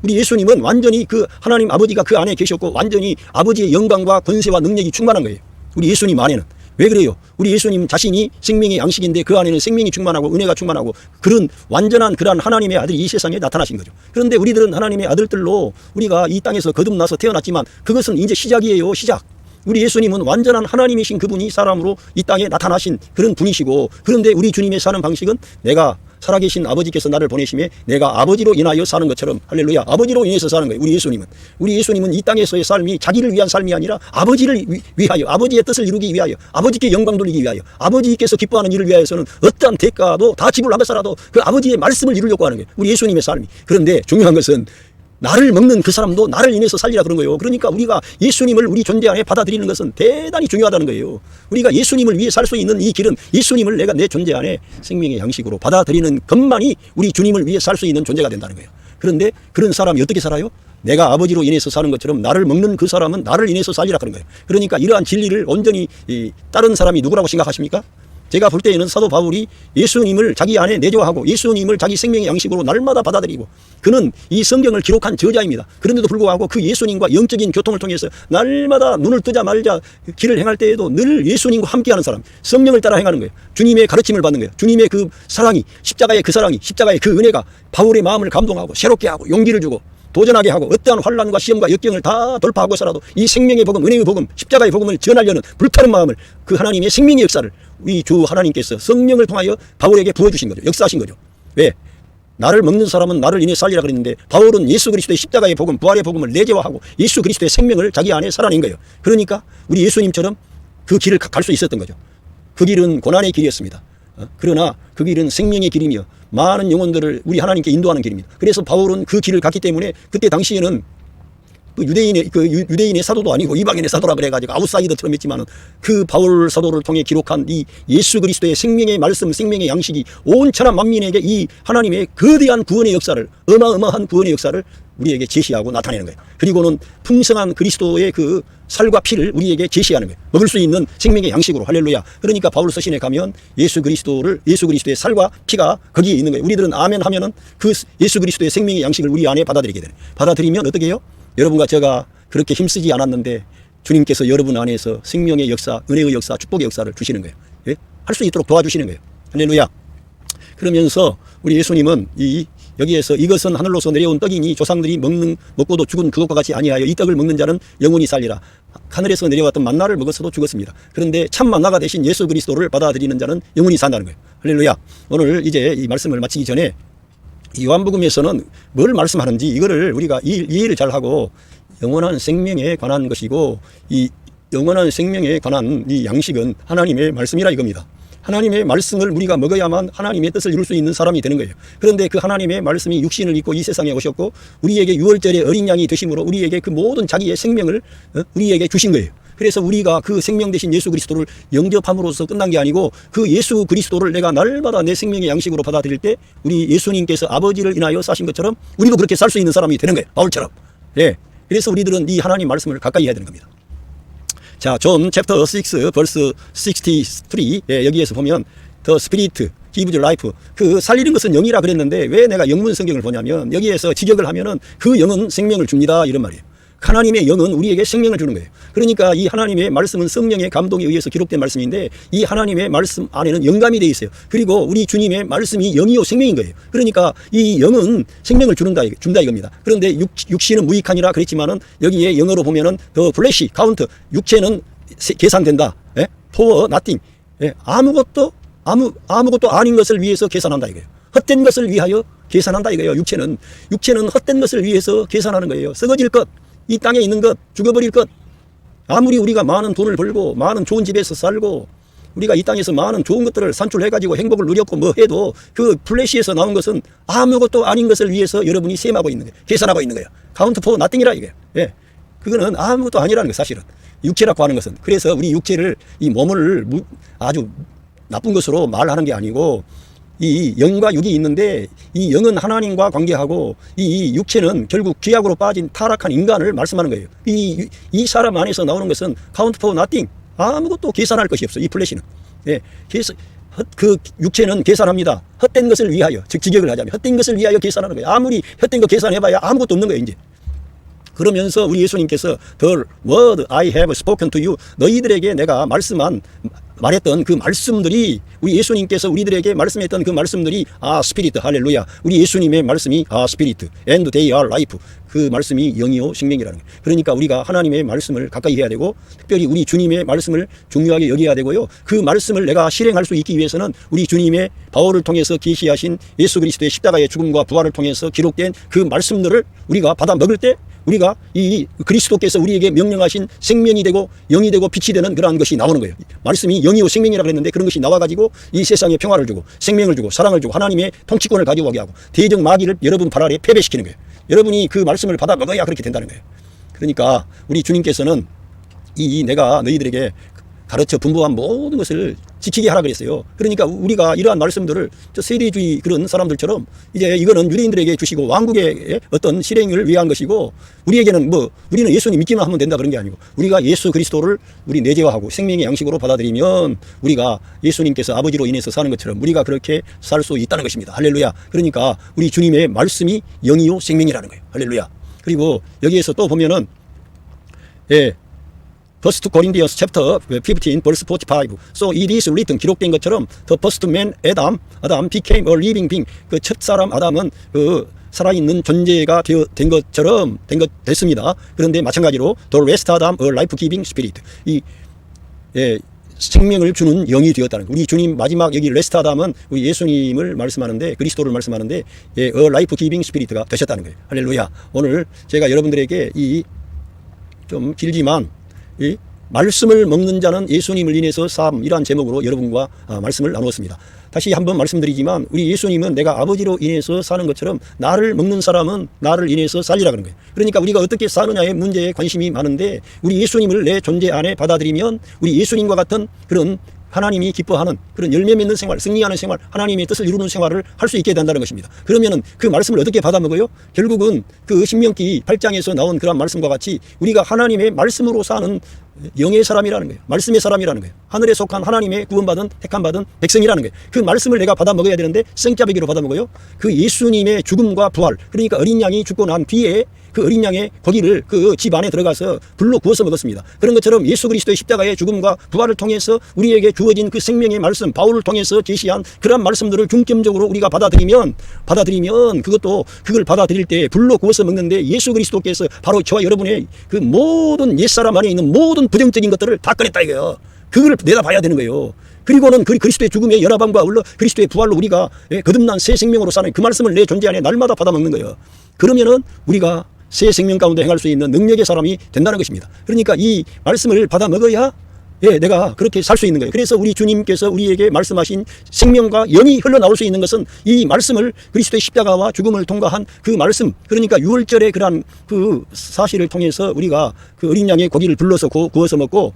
S1: 우리 예수님은 완전히 그 하나님 아버지가 그 안에 계셨고 완전히 아버지의 영광과 권세와 능력이 충만한 거예요. 우리 예수님 안에는. 왜 그래요? 우리 예수님 자신이 생명의 양식인데 그 안에는 생명이 충만하고 은혜가 충만하고 그런 완전한 그러한 하나님의 아들이 이 세상에 나타나신 거죠. 그런데 우리들은 하나님의 아들들로 우리가 이 땅에서 거듭나서 태어났지만 그것은 이제 시작이에요. 시작. 우리 예수님은 완전한 하나님이신 그분이 사람으로 이 땅에 나타나신 그런 분이시고 그런데 우리 주님의 사는 방식은 내가 살아계신 아버지께서 나를 보내심에 내가 아버지로 인하여 사는 것처럼 할렐루야 아버지로 인해서 사는 거예요. 우리 예수님은 이 땅에서의 삶이 자기를 위한 삶이 아니라 아버지를 위하여 아버지의 뜻을 이루기 위하여 아버지께 영광 돌리기 위하여 아버지께서 기뻐하는 일을 위하여서는 어떠한 대가도 다 지불하면서라도 그 아버지의 말씀을 이루려고 하는 거예요. 우리 예수님의 삶이. 그런데 중요한 것은 나를 먹는 그 사람도 나를 인해서 살리라 그런 거예요. 그러니까 우리가 예수님을 우리 존재 안에 받아들이는 것은 대단히 중요하다는 거예요. 우리가 예수님을 위해 살 수 있는 이 길은 예수님을 내가 내 존재 안에 생명의 양식으로 받아들이는 것만이 우리 주님을 위해 살 수 있는 존재가 된다는 거예요. 그런데 그런 사람이 어떻게 살아요? 내가 아버지로 인해서 사는 것처럼 나를 먹는 그 사람은 나를 인해서 살리라 그런 거예요. 그러니까 이러한 진리를 온전히 다른 사람이 누구라고 생각하십니까? 제가 볼 때에는 사도 바울이 예수님을 자기 안에 내재화하고 예수님을 자기 생명의 양식으로 날마다 받아들이고 그는 이 성경을 기록한 저자입니다. 그런데도 불구하고 그 예수님과 영적인 교통을 통해서 날마다 눈을 뜨자 말자 길을 행할 때에도 늘 예수님과 함께하는 사람, 성령을 따라 행하는 거예요. 주님의 가르침을 받는 거예요. 주님의 그 사랑이, 십자가의 그 사랑이, 십자가의 그 은혜가 바울의 마음을 감동하고 새롭게 하고 용기를 주고 도전하게 하고 어떠한 환난과 시험과 역경을 다 돌파하고서라도 이 생명의 복음, 은혜의 복음, 십자가의 복음을 전하려는 불타는 마음을 그 하나님의 생명의 역사를 우리 주 하나님께서 성령을 통하여 바울에게 부어주신 거죠. 역사하신 거죠. 왜? 나를 먹는 사람은 나를 인해 살리라 그랬는데 바울은 예수 그리스도의 십자가의 복음, 부활의 복음을 내재화하고 예수 그리스도의 생명을 자기 안에 살아낸 거예요. 그러니까 우리 예수님처럼 그 길을 갈 수 있었던 거죠. 그 길은 고난의 길이었습니다. 그러나 그 길은 생명의 길이며 많은 영혼들을 우리 하나님께 인도하는 길입니다. 그래서 바울은 그 길을 갔기 때문에 그때 당시에는 그 유대인의 사도도 아니고 이방인의 사도라 그래가지고 아웃사이더처럼 했지만은 그 바울 사도를 통해 기록한 이 예수 그리스도의 생명의 말씀, 생명의 양식이 온 천하 만민에게 이 하나님의 거대한 구원의 역사를, 어마어마한 구원의 역사를 우리에게 제시하고 나타내는 거예요. 그리고는 풍성한 그리스도의 그 살과 피를 우리에게 제시하는 거예요. 먹을 수 있는 생명의 양식으로. 할렐루야. 그러니까 바울 서신에 가면 예수 그리스도의 살과 피가 거기에 있는 거예요. 우리들은 아멘 하면은 그 예수 그리스도의 생명의 양식을 우리 안에 받아들이게 되는 거예요. 받아들이면 어떻게 해요? 여러분과 제가 그렇게 힘쓰지 않았는데 주님께서 여러분 안에서 생명의 역사, 은혜의 역사, 축복의 역사를 주시는 거예요. 예? 할 수 있도록 도와주시는 거예요. 할렐루야. 그러면서 우리 예수님은 여기에서 이것은 하늘로서 내려온 떡이니 조상들이 먹고도 죽은 그것과 같이 아니하여 이 떡을 먹는 자는 영원히 살리라. 하늘에서 내려왔던 만나를 먹었어도 죽었습니다. 그런데 참 만나가 대신 예수 그리스도를 받아들이는 자는 영원히 산다는 거예요. 할렐루야. 오늘 이제 이 말씀을 마치기 전에 이 요한복음에서는 뭘 말씀하는지 이거를 우리가 이해를 잘하고 영원한 생명에 관한 것이고 이 영원한 생명에 관한 이 양식은 하나님의 말씀이라 이겁니다. 하나님의 말씀을 우리가 먹어야만 하나님의 뜻을 이룰 수 있는 사람이 되는 거예요. 그런데 그 하나님의 말씀이 육신을 입고 이 세상에 오셨고 우리에게 유월절의 어린 양이 되심으로 우리에게 그 모든 자기의 생명을 우리에게 주신 거예요. 그래서 우리가 그 생명 대신 예수 그리스도를 영접함으로써 끝난 게 아니고 그 예수 그리스도를 내가 날마다 내 생명의 양식으로 받아들일 때 우리 예수님께서 아버지를 인하여 사신 것처럼 우리도 그렇게 살 수 있는 사람이 되는 거예요. 바울처럼. 예. 그래서 우리들은 이 하나님 말씀을 가까이 해야 되는 겁니다. 자, 존 챕터 6 벌스 63 여기에서 보면 The Spirit gives life. 그 살리는 것은 영이라 그랬는데 왜 내가 영문 성경을 보냐면 여기에서 지적을 하면은 그 영은 생명을 줍니다 이런 말이에요. 하나님의 영은 우리에게 생명을 주는 거예요. 그러니까 이 하나님의 말씀은 성령의 감동에 의해서 기록된 말씀인데 이 하나님의 말씀 안에는 영감이 되어 있어요. 그리고 우리 주님의 말씀이 영이요 생명인 거예요. 그러니까 이 영은 생명을 준다 이겁니다. 그런데 육신은 무익하니라 그랬지만은 여기에 영어로 보면은 the flesh count, 육체는 계산된다. 예? for nothing. 예? 아무것도 아닌 것을 위해서 계산한다 이거예요. 헛된 것을 위하여 계산한다 이거예요. 육체는 헛된 것을 위해서 계산하는 거예요. 썩어질 것, 이 땅에 있는 것, 죽어버릴 것. 아무리 우리가 많은 돈을 벌고 많은 좋은 집에서 살고 우리가 이 땅에서 많은 좋은 것들을 산출해가지고 행복을 누렸고 뭐 해도 그 플래시에서 나온 것은 아무것도 아닌 것을 위해서 여러분이 셈하고 있는 거예요. 계산하고 있는 거예요. 카운트 포 나띵이라 이거예요. 예. 그거는 아무것도 아니라는 거예요. 사실은. 육체라고 하는 것은. 그래서 우리 육체를, 이 몸을 아주 나쁜 것으로 말하는 게 아니고 이 영과 육이 있는데 이 영은 하나님과 관계하고 이 육체는 결국 죄악으로 빠진 타락한 인간을 말씀하는 거예요. 이 사람 안에서 나오는 것은 count for nothing. 아무것도 계산할 것이 없어. 이 플래시는. 예. 그 육체는 계산합니다. 헛된 것을 위하여. 즉 직역을 하자면 헛된 것을 위하여 계산하는 거예요. 아무리 헛된 거 계산해봐야 아무것도 없는 거예요. 이제. 그러면서 우리 예수님께서 The word I have spoken to you, 너희들에게 내가 말했던 그 말씀들이, 우리 예수님께서 우리들에게 말씀했던 그 말씀들이 스피리트, 할렐루야. 우리 예수님의 말씀이 스피리트 and they are life. 그 말씀이 영이요 생명이라는 거예요. 그러니까 우리가 하나님의 말씀을 가까이 해야 되고 특별히 우리 주님의 말씀을 중요하게 여겨야 되고요. 그 말씀을 내가 실행할 수 있기 위해서는 우리 주님의 바울을 통해서 계시하신 예수 그리스도의 십자가의 죽음과 부활을 통해서 기록된 그 말씀들을 우리가 받아 먹을 때 우리가 이 그리스도께서 우리에게 명령하신 생명이 되고 영이 되고 빛이 되는 그러한 것이 나오는 거예요. 말씀이 영이요 생명이라고 했는데 그런 것이 나와가지고 이 세상에 평화를 주고 생명을 주고 사랑을 주고 하나님의 통치권을 가져오게 하고 대적 마귀를 여러분 발 아래 패배시키는 거예요. 여러분이 그 말씀을 받아 먹어야 그렇게 된다는 거예요. 그러니까 우리 주님께서는 내가 너희들에게 가르쳐 분부한 모든 것을 지키게 하라 그랬어요. 그러니까 우리가 이러한 말씀들을 세리주의 그런 사람들처럼 이제 이거는 유대인들에게 주시고 왕국의 어떤 실행을 위한 것이고 우리에게는 우리는 예수님 믿기만 하면 된다 그런 게 아니고 우리가 예수 그리스도를 우리 내재화하고 생명의 양식으로 받아들이면 우리가 예수님께서 아버지로 인해서 사는 것처럼 우리가 그렇게 살 수 있다는 것입니다. 할렐루야. 그러니까 우리 주님의 말씀이 영이요 생명이라는 거예요. 할렐루야. 그리고 여기에서 또 보면은 First Corinthians chapter 15 verse 45. So it is written, 기록된 것처럼 the first man Adam became a living being. 그 첫 사람 아담은 그 살아있는 존재가 됐습니다. 그런데 마찬가지로 the last Adam a life giving spirit. 생명을 주는 영이 되었다는 거예요. 우리 주님 마지막 여기 레스트 아담은 우리 예수님을 말씀하는데 그리스도를 말씀하는데 a life giving spirit가 되셨다는 거예요. 할렐루야. 오늘 제가 여러분들에게 좀 길지만 말씀을 먹는 자는 예수님을 인해서 삶, 이러한 제목으로 여러분과 말씀을 나누었습니다. 다시 한번 말씀드리지만 우리 예수님은 내가 아버지로 인해서 사는 것처럼 나를 먹는 사람은 나를 인해서 살리라 그런 거예요. 그러니까 우리가 어떻게 사느냐의 문제에 관심이 많은데 우리 예수님을 내 존재 안에 받아들이면 우리 예수님과 같은 그런 하나님이 기뻐하는 그런 열매 맺는 생활, 승리하는 생활, 하나님의 뜻을 이루는 생활을 할 수 있게 된다는 것입니다. 그러면은 그 말씀을 어떻게 받아먹어요? 결국은 그 신명기 8장에서 나온 그런 말씀과 같이 우리가 하나님의 말씀으로 사는 영의 사람이라는 거예요. 말씀의 사람이라는 거예요. 하늘에 속한 하나님의 구원받은 택함받은 백성이라는 거예요. 그 말씀을 내가 받아먹어야 되는데 생짜배기로 받아먹어요. 그 예수님의 죽음과 부활, 그러니까 어린 양이 죽고 난 뒤에 그 어린 양의 고기를 그 집 안에 들어가서 불로 구워서 먹었습니다. 그런 것처럼 예수 그리스도의 십자가의 죽음과 부활을 통해서 우리에게 주어진 그 생명의 말씀, 바울을 통해서 제시한 그러한 말씀들을 중점적으로 우리가 받아들이면 그것도 그걸 받아들일 때 불로 구워서 먹는데 예수 그리스도께서 바로 저와 여러분의 그 모든 옛사람 안에 있는 모든 부정적인 것들을 다 꺼냈다 이거예요. 그걸 내다봐야 되는 거예요. 그리고는 그리스도의 죽음의 연합함과 울러 그리스도의 부활로 우리가 거듭난 새 생명으로 사는 그 말씀을 내 존재 안에 날마다 받아먹는 거예요. 그러면은 우리가 새 생명 가운데 행할 수 있는 능력의 사람이 된다는 것입니다. 그러니까 이 말씀을 받아 먹어야 내가 그렇게 살 수 있는 거예요. 그래서 우리 주님께서 우리에게 말씀하신 생명과 영이 흘러나올 수 있는 것은 이 말씀을 그리스도의 십자가와 죽음을 통과한 그 말씀, 그러니까 유월절의 그러한 그 사실을 통해서 우리가 그 어린 양의 고기를 불러서 구워서 먹고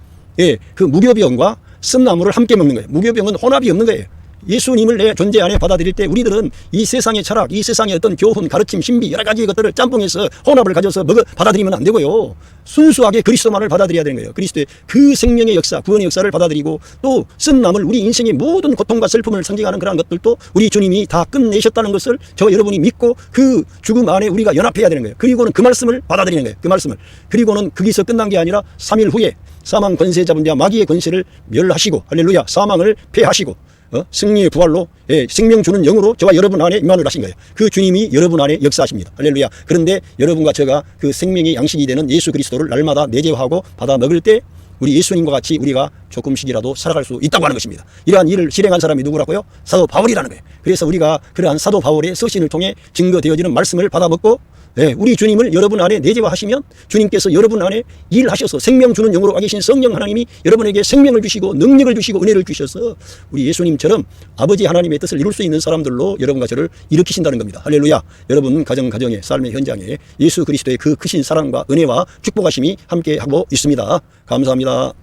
S1: 그 무교병과 쓴나물을 함께 먹는 거예요. 무교병은 혼합이 없는 거예요. 예수님을 내 존재 안에 받아들일 때 우리들은 이 세상의 철학, 이 세상의 어떤 교훈, 가르침, 신비 여러 가지 것들을 짬뽕해서 혼합을 가져서 받아들이면 안 되고요. 순수하게 그리스도만을 받아들여야 되는 거예요. 그리스도의 그 생명의 역사, 구원의 역사를 받아들이고 또 쓴나물, 우리 인생의 모든 고통과 슬픔을 상징하는 그런 것들도 우리 주님이 다 끝내셨다는 것을 저 여러분이 믿고 그 죽음 안에 우리가 연합해야 되는 거예요. 그리고는 그 말씀을 받아들이는 거예요. 그 말씀을. 그리고는 거기서 끝난 게 아니라 3일 후에 사망 권세 잡은 자 마귀의 권세를 멸하시고 할렐루야 사망을 패하시고 승리의 부활로 생명 주는 영으로 저와 여러분 안에 임한을 하신 거예요. 그 주님이 여러분 안에 역사하십니다. 할렐루야. 그런데 여러분과 제가 그 생명의 양식이 되는 예수 그리스도를 날마다 내재화하고 받아 먹을 때 우리 예수님과 같이 우리가 조금씩이라도 살아갈 수 있다고 하는 것입니다. 이러한 일을 실행한 사람이 누구라고요? 사도 바울이라는 거예요. 그래서 우리가 그러한 사도 바울의 서신을 통해 증거되어지는 말씀을 받아먹고 우리 주님을 여러분 안에 내재화하시면 주님께서 여러분 안에 일하셔서 생명 주는 영으로 와 계신 성령 하나님이 여러분에게 생명을 주시고 능력을 주시고 은혜를 주셔서 우리 예수님처럼 아버지 하나님의 뜻을 이룰 수 있는 사람들로 여러분과 저를 일으키신다는 겁니다. 할렐루야. 여러분 가정의 삶의 현장에 예수 그리스도의 그 크신 사랑과 은혜와 축복하심이 함께하고 있습니다. 감사합니다.